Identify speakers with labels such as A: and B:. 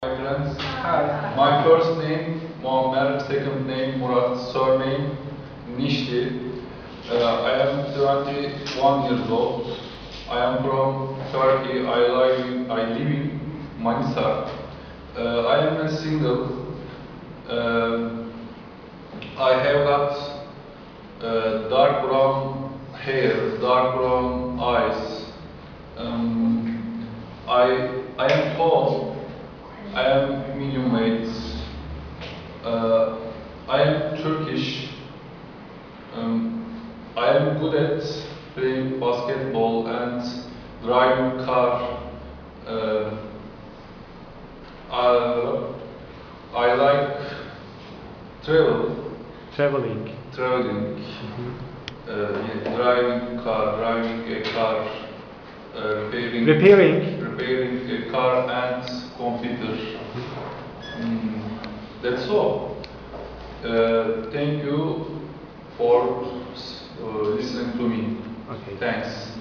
A: My friends,
B: Hi.
A: my first name Muammer, second name Murat, surname Nishli. I am 21 years old. I am from Turkey. I live in Manisa. I am a single. Uh, I have got dark brown hair, dark brown eyes. I am tall. I am medium weight. I am Turkish. I am good at playing basketball and driving car. Uh, I like
B: Traveling.
A: traveling, yeah, driving a car, repairing a car and computer. That's all. Thank you for listening to me.
B: Okay.
A: Thanks.